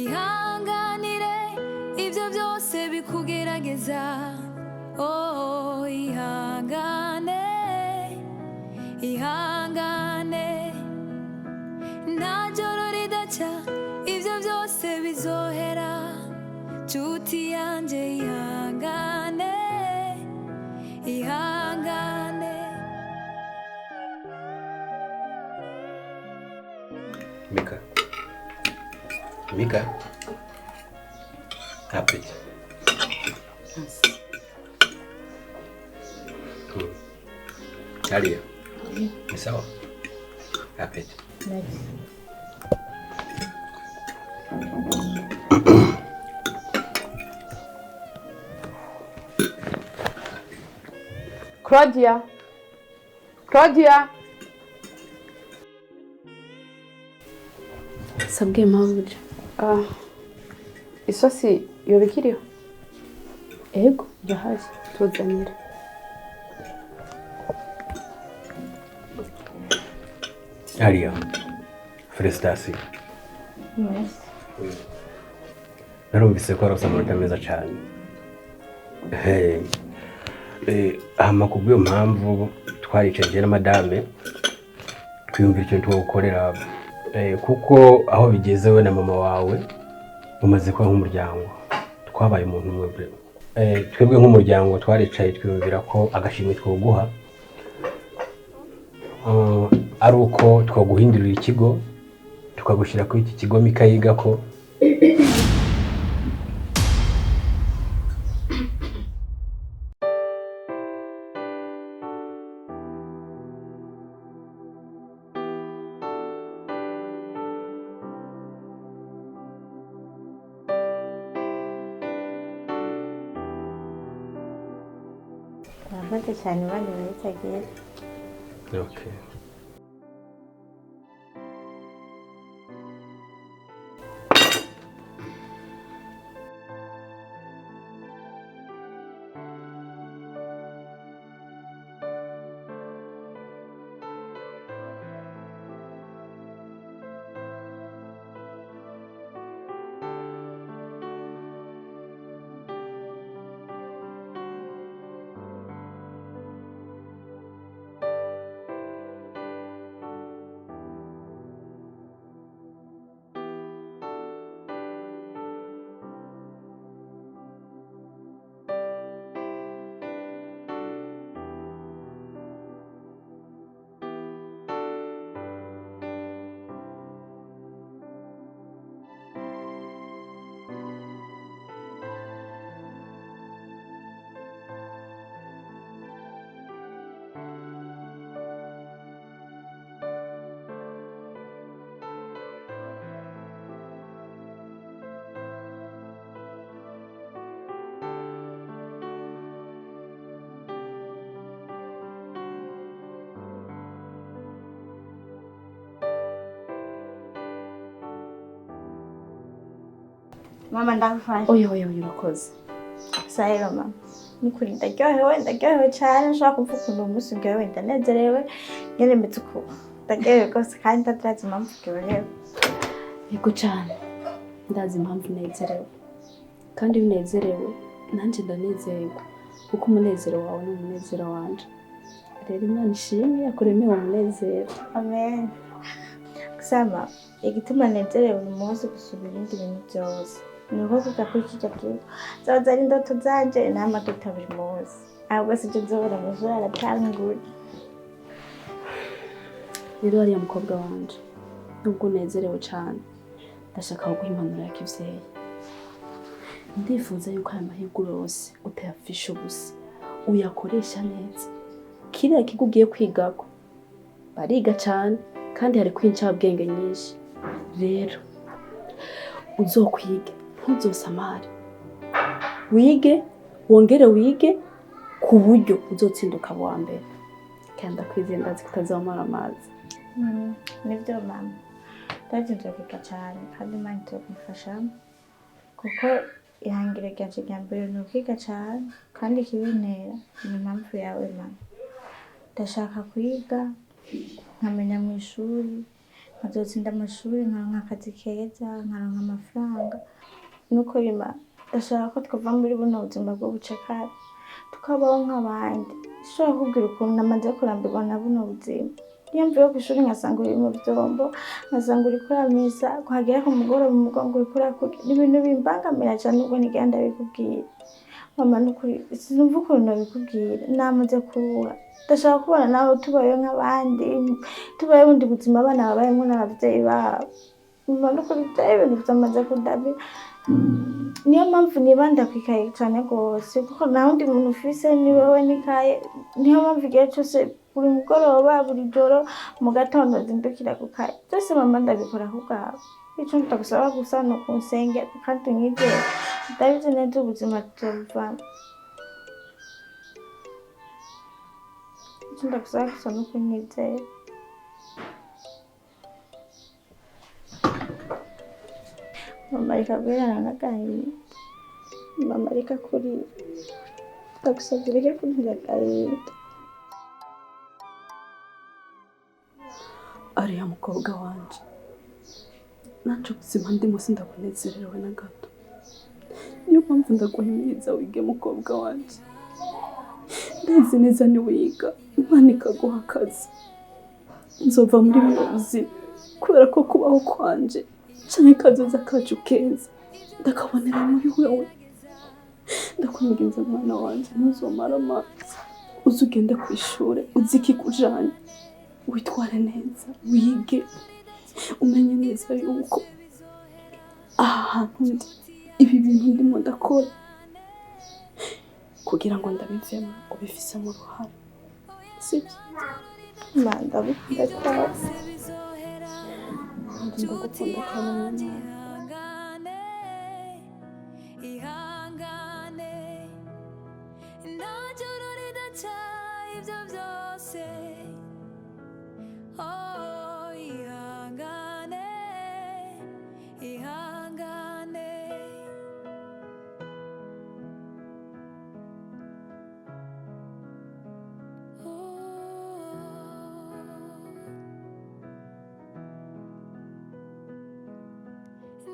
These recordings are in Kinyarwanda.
ihanganire ibyo byose bikugerageza oh ihangane nta joro ridaca ibyo byose bizohera nshuti yanjye ihangane Mika, happy. Aria, ni sawa? Happy. Claudia. Sabwe mpamvu. Isosi yobikiriho. Ego, jahazi tuzanira. Aria, félicitations. Merci. Narumvise ko arasa amanota meza cyane. Kubw'iyo mpamvu twaricaje na madame twiyumvira ikintu twogukorera kuko aho bigeze we na mama wawe mumaze kuba nk'umuryango twabaye umuntu umwe twebwe nk'umuryango twaricaye twiyumvira ko agashimwe twoguha ari uko twaguhindurira ikigo tukagushyira kuri iki kigo Mika yiga ko Nafata cyane bane bayitagiye. Okay. Mama ndagufasha. Oya urakoze. Sayiro mama. Nikuri ndaryohewe cyane nshaka kumvuga ukuntu umunsi ngewe ndanezerewe nyene mbituko. Ndagewe rwose kandi ndatrazi impamvu ngewe. Yego cyane. Ndazi impamvu nezerewe. Kandi unezerewe nanjye ndanezerwa kuko umunezero wawe ni umunezero wanje. Rero Imana ishimwe yakuremeye umunezero. Amen. Kusama igituma nezerewe uyu munsi gusubira ibindi bintu byose. Nuko kugakurikira byo zaza ari ndoto zanje nama tutabiri munsi ahubwo sije zobora mujura aratanguye. Rero ari mukobwa wanje nubwo nezerewe cyane ndashaka guha impanuro ya kivyeyi. Ndifuza yuko aya mahirwe yose utayafisha ubusa uyakoresha neza. Kiriya kigo ugiye kwigako bariga cyane kandi hari kwincabwenge nyinshi. Rero uzokwige ntuzosamare, wige wongere wige ku buryo uzotsinduka wa mbere, kandi akwizeye ndazi kutazamara amazi. Nibyo mama, ndazinze kwiga cyane kandi Imana izomufashamo kuko ihangire ryanje rya mbere ni ukwiga cyane kandi ikibintera ni impamvu yawe mama. Ndashaka kwiga nkamenya mu ishuri, nkazotsinda amashuri, nkaronka akazi keza, nkaronka amafaranga. Nuko bima ndashaka ko twava muri buno buzima bwo bucakara tukabaho nk'abandi. Sishobora kubwira ukuntu namaze kurambirwa na buno buzima. Iyo mvuye ku ishuri nkasanga uri mu byombo, nkasanga uri kuramisa, kuhagera ku mugoroba umugongo uri kurakuka, ni ibintu bimbangamira cyane ubwo nigenda bikubwira. Mama nukuri sinumva ukuntu nabikubwira, namaze kuruha. Ndashaka kubona nawe tubayeho nk'abandi, tubayeho ubundi buzima abana babayemo n'ababyeyi babo. Mama nukuri byaye ibintu byamaze kundabira. Niyo mpamvu nibanda kwikaye cyane rwose kuko nta wundi muntu ufise ni wewe nikaye. Niyo mpamvu igihe cyose buri mugoroba buri joro mu gatondo zindukira kukaye. Byose mama ndabikora kubwawe. Icyo ndagusaba gusa ni ukunsengera kandi unyizere. Ndabizi neza ubuzima tuzobuvamo. Icyo ndagusaba gusa ni ukunyizera. Mama reka guherana n'agahinda. Mama reka kurira. Ndagusabye ureke kuntera agahinda. Aria mukobwa wanje, nanje ubuzima ndimo sindakunezerewe na gato. Niyo mpamvu ndaguhimiriza wige mukobwa wanje. Ndazi neza ni wiga Imana ikaguha akazi, nzova muri buno buzima kubera ko kubaho kwanje canke kazoza kacu keza ndakabonera muri wewe. Ndakwinginze mwana wanje ntuzomara amazi, uzugende ku ishure uzikikujanye, witware neza, wige, umenye neza yuko aha hantu ndi ibi bintu ndimo ndakora kugira ngo ndabivemo ubifisemo uruhare, sibyo? Mama ndabikunda cyane.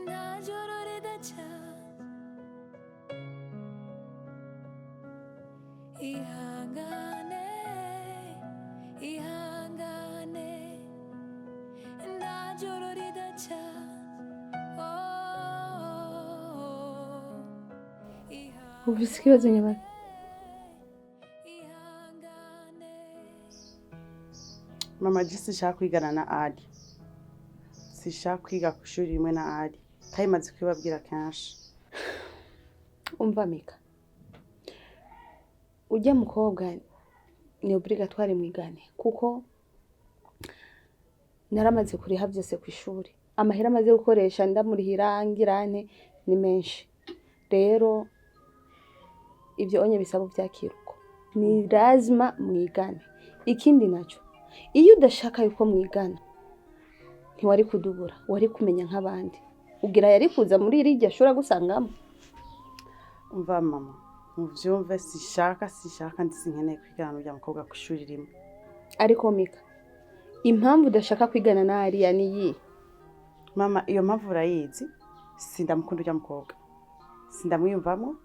Ndagukunda cyane. Ihangane, ihangane, nta joro ridaca. Ufise ikibazo nyabaki? Mama je sinshaka kwigana na Aria. Sinshaka kwiga ku ishuri rimwe na Aria. Tayimaze kwibabwira kenshi. Umva Mika, ujya mukobwa ni obligatoire mwigane kuko naramaze kuriha byose ku ishuri. Amahera amaze gukoresha ndamurihira ngirane ni menshi. Rero ibyo onye bisaba byakiruko. Ni lazima mwigane. Ikindi naco, iyo udashaka yuko mwigana ntiwari kudubura, wari kumenya nk'abandi. Ugira yari kuza muri iryo shura gusangamo. Umva mama, muvyumve sinshaka ndisinkeneye kwigana n'ujya mukobwa ku ishuri rimwe. Ariko Mika, impamvu udashaka kwigana na Aria ni iyi. Mama iyo mpamvu urayizi, sindamukunda ujya mukobwa. Sindamwiyumvamo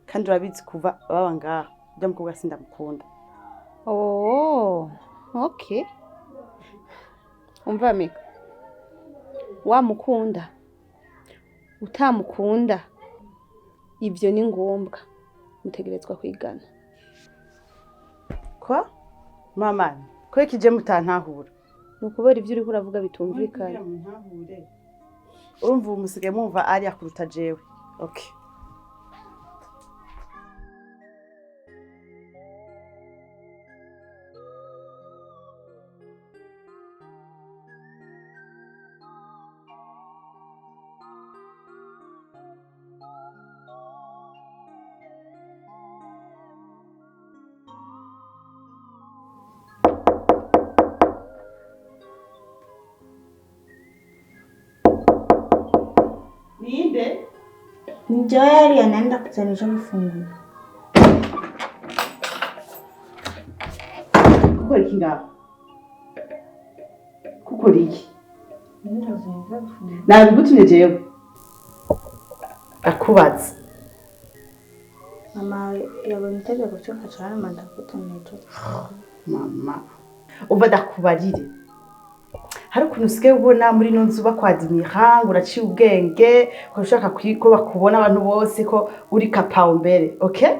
kandi urabizi kuva baba ngaha ujya mukobwa sindamukunda. Oh, okay. Umva Mika, wamukunda utamukunda ibyo ni ngombwa, mutegerezwa kwigana. Kwa mama ko ikije mutantahura Nukubera ibyo uri kuravuga bitumvikana. Urumva umusige mumva Aria kuruta jewe. Okay. Njoo Aria, naenda kutanisha mfungu. Kukora iki ngaho? Kukora iki? Nabigutumye jewe. Akubaza. Mama yabonye itegeko cyo kacana manda kutumye. Mama. Uva ndakubarire. Hari ukuntu usigaye ubona muri ino nzu bakwadimira ngo uraciye ubwenge ko ushaka ko bakubona abantu bose ko uri kapawo mbere, okay?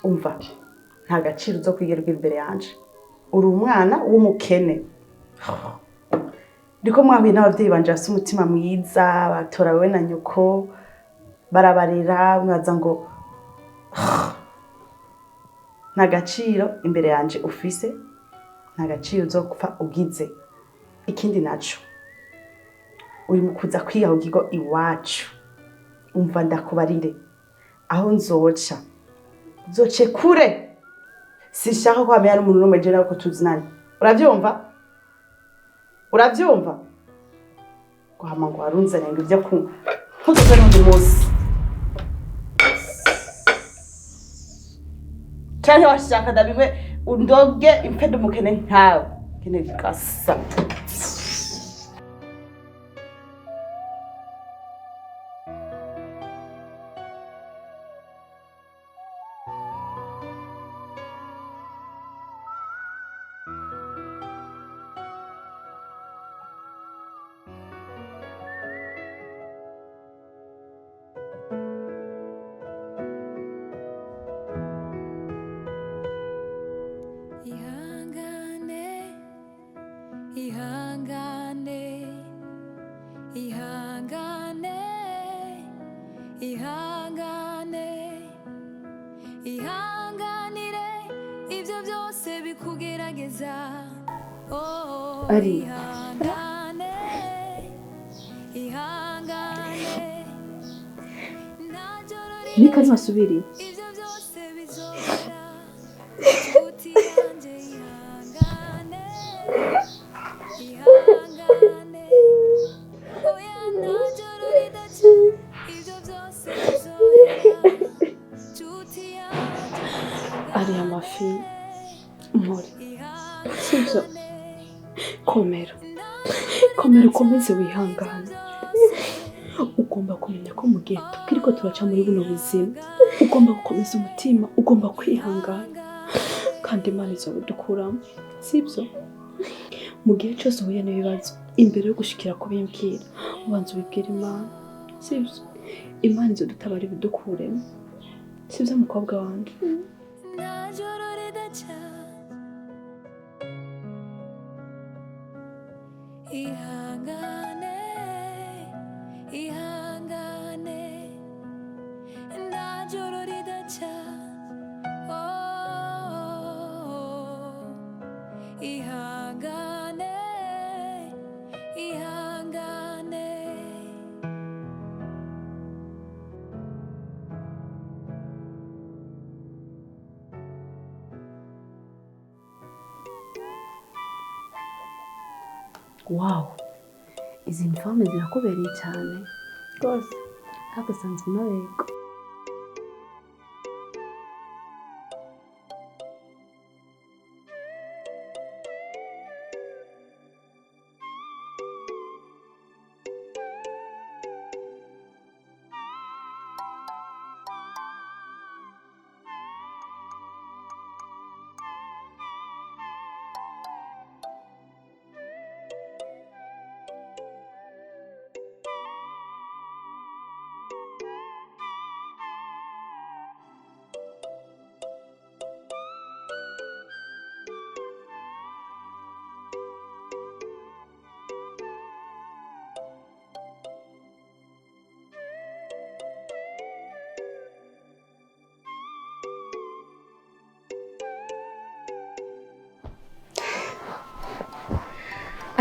Umva, nta gaciro uzo kwigerwa imbere yanje. Uri umwana w'umukene. Ndiko mwahuye n'abavyeyi banje bafite umutima mwiza, batora wewe na nyoko, barabarera, mwaza ngo nta gaciro imbere yanje ufise. Nta gaciro uzo gupfa ugize. Ikindi naco uri mu kuza kwiga ugigo iwacu. Umva ndakubarire aho nzoca zoce kure. Sishaka ko hamenya n'umuntu n'umwe je nako tuzinanye. Uravyumva? Uravyumva? Guhama ngo warunzane ngo ivyo ku ntuze n'undi munsi. Cyane washaka ndabimwe undoge impende mukene nkawe kene gasa. Aria. Nika ntiwasubiriye. Aria mafi mpore. Sibyo. Komera ukomeze wihangane. Ugomba kumenya ko mu gihe tukiriko turaca muri buno buzima ugomba gukomeza umutima, ugomba kwihangana kandi Imana izobidukuramo, sibyo? Mu gihe cyose uhuye n'ibibazo imbere yo gushikira kubimbwira ubanza ubibwira Imana, sibyo? Imana izodutabara ibidukuremo, sibyo mukobwa wanjye? Wow, izi uniforme zirakubereye cyane Rwose. ariko sanzwe mabego.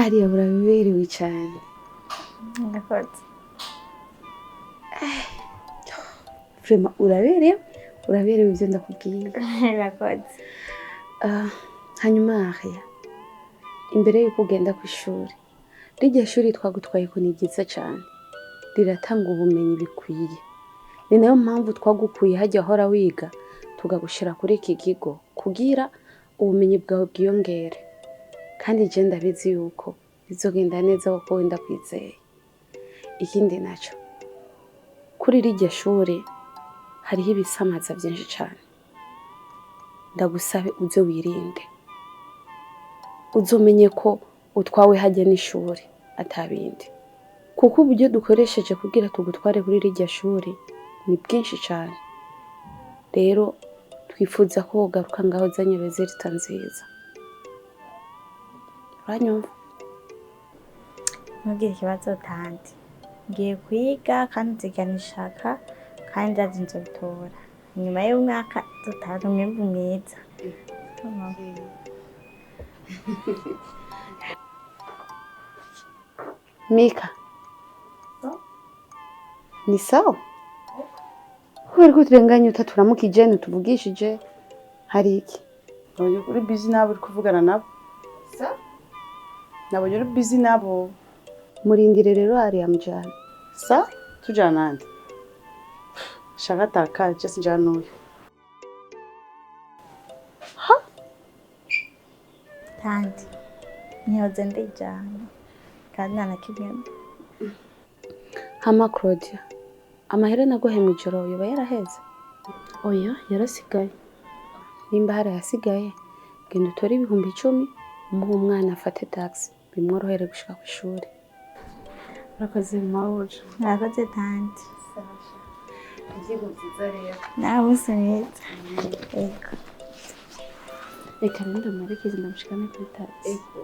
Aria uraberewe cyane. Ndakoze. Vraiment uraberewe ibyo ndakubwiye. Ndakoze. Hanyuma Aria, imbere y'uko ugenda ku ishuri, rijya shuri twagutwaye ko ni byiza cyane. riratanga ubumenyi bikwiye. Ni nayo mpamvu twagukuye hajya hora wiga tugagushira kuri iki kigo kugira ubumenyi bwawe bwiyongere. Kandi je ndabizi yuko bizogenda neza kuko wenda kwizeye. Ikindi naco kuri rirya shuri hariho ibisamaza byinshi cyane. Ndagusabe uze wirinde. Uzomenye ko utwawe hajya n'ishuri atabindi. Kuko uburyo dukoresheje kugira tugutware kuri rirya shuri ni bwinshi cyane. Rero twifuza ko ugaruka ngaho zanye resulta nziza. Uranyumva? Ntugire ikibazo tanti. Ngiye kwiga kandi nzigana ishaka kandi ndazi nzobitora. Nyuma y'umwaka dutanga umwimbu mwiza. Mika. Ni sawa? Kubera ko turenganye utaturamukije ntituvugishije hari iki? Nabonye uri busy nabo uri kuvugana nabo. Sa? Nabonye uri busy nabo. Murindire rero Aria mujana. Sa? Tujana nande? Shaka taka just njana uyu. Ha? Tanti. Nyoze ndijana. Kandi nanakimwe. Hama Claudia. Amahera naguhe mwijoro yoba yaraheze? Oya yarasigaye. Nimba hari yasigaye genda utore 10,000 umuhe umwana afate taxi bimworohere gushika ku ishuri. Urakoze Mauro. Murakoze tanti. Igigo nziza rero. Nawe useneza. Ego. Reka rero ndamurekeze ndamushikane kuri taxi. Ego.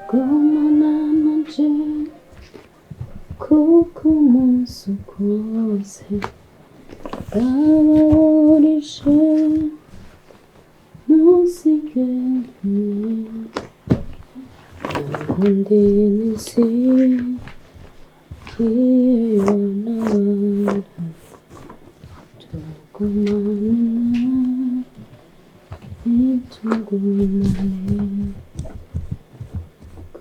Gumana nanje kuko umunsi ukose abaworishe ntusigenge undi nisi kiyo n'abana tugumana nitugumane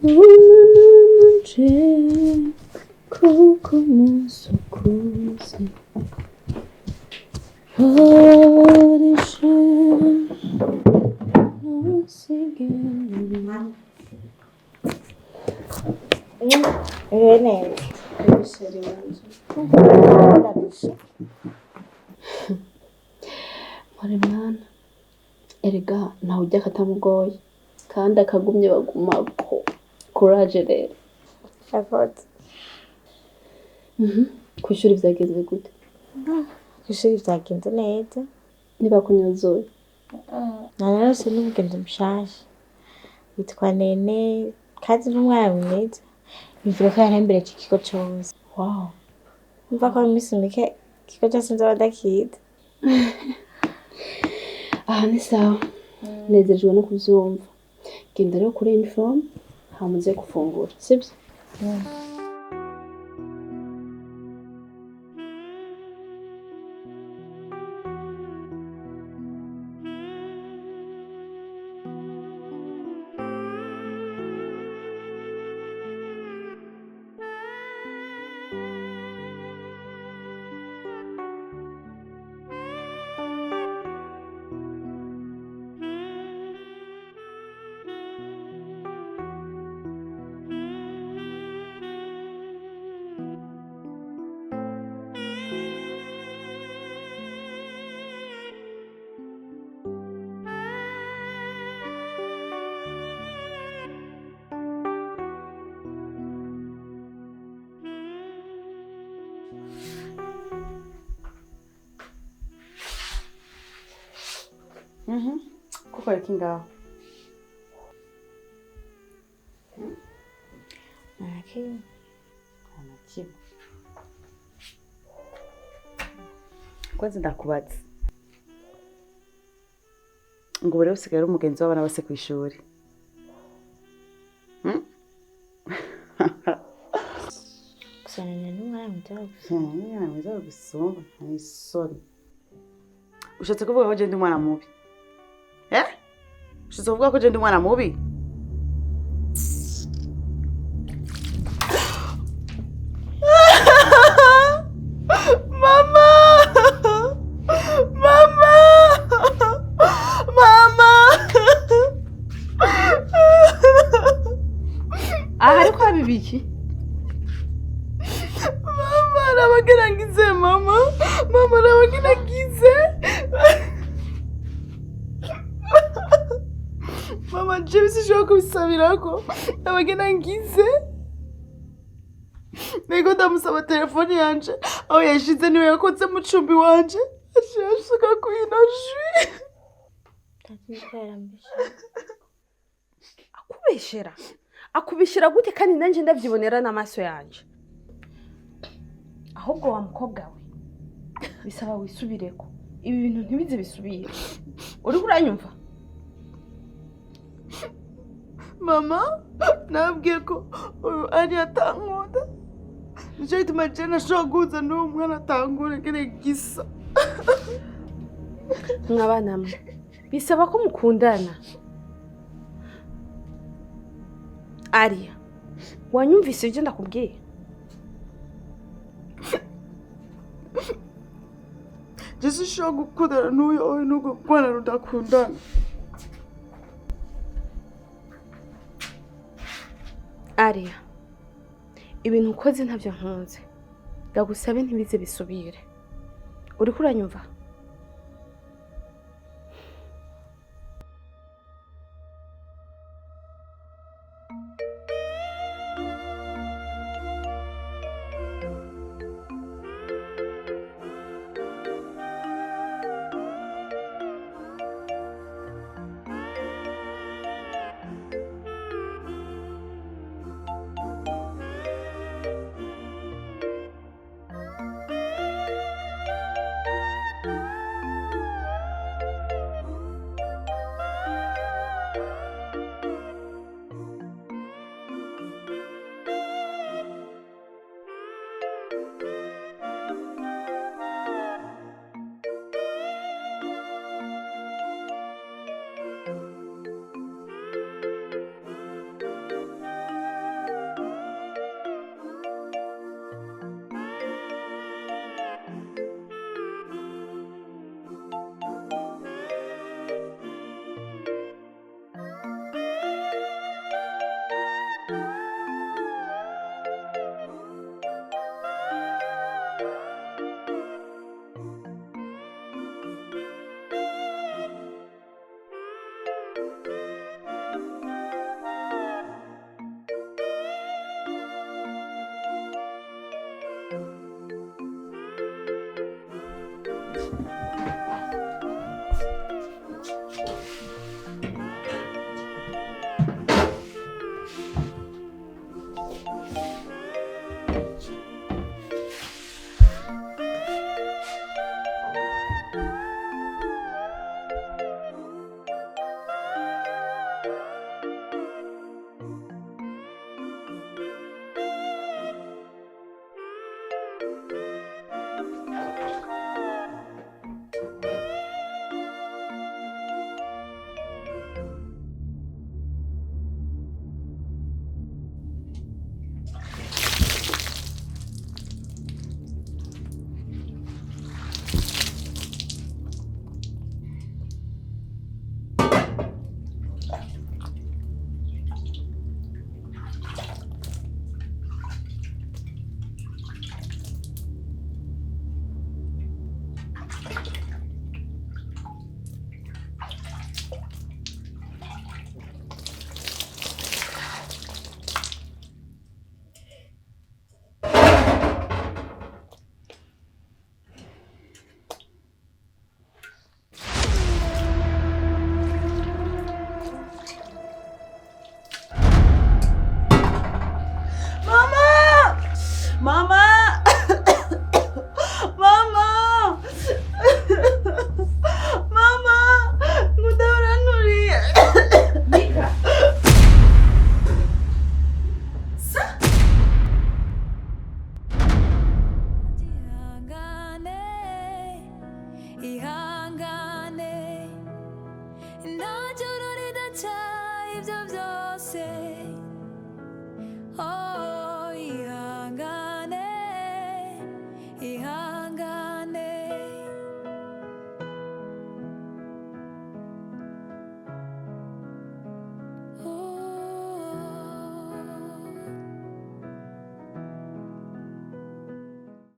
Gumana nanje kuko umunsi ukuze abaworishe ntusigenge Irene. Mpore mwana erega ntawe ujya katamugoye kandi akagumye bagumako courage rero. Avote. Kwishuri vyagenze gute? Kwishuri vyagenze neza. Niba kunyozoye Narose n'ubugendo bushasha. Yitwa Nene kandi n'umwana mwiza. Bivuga ko yarembere iki kigo cyose. wow. Mva ko iminsi mike ikigo cyose nzaba ndakizi. Aha ni sawa. Nezerejwe no kuvyumva. Genda rero kuri uniform hamuze gufungura sibyo? Kuko iki ngaho? Naki. Kwanza ndakubaza. ngo rero usigaye ari umugenzi w'abana bose ku ishuri. gusa n'umwana mwiza gusumba n'isoni. Ushatse kuvuga ko je ndi umwana mubi? Ushatse kuvuga ko je ndi umwana mubi? Mama! Mama! Mama! Ariko habibiki? Mama, arabagirangize mama. Mama arabagirangize. Mama, je bishoboka kubisabirako. Arabagirangize. Nego ndamusaba telefone yanje. Aho yashize niwe yakoze mu cumbi wanje. Ashaka kuina jwi. Akubeshera. Akubishira gute kandi nanje ndavyibonera n'amaso yanje. Ahubwo wa mukobwa we. Bisaba wisubireko. Ibi bintu ntibize bisubire. Uri kuranyumva? Mama, nabwiye ko Aria atankunda. Nico gituma je nashobora guhuza n'uwo mwana atangura ngene gisa. Mwabana mwe. Bisaba ko mukundana. Aria, wanyumvise ibyo ndakubwiye? Je sinshobora gukundana n'uyo n'ubwo mwana rudakundana. Aria, ibintu ukoze ntabyo nkunze. Ndagusabe ntibize bisubire. Uri kuranyumva?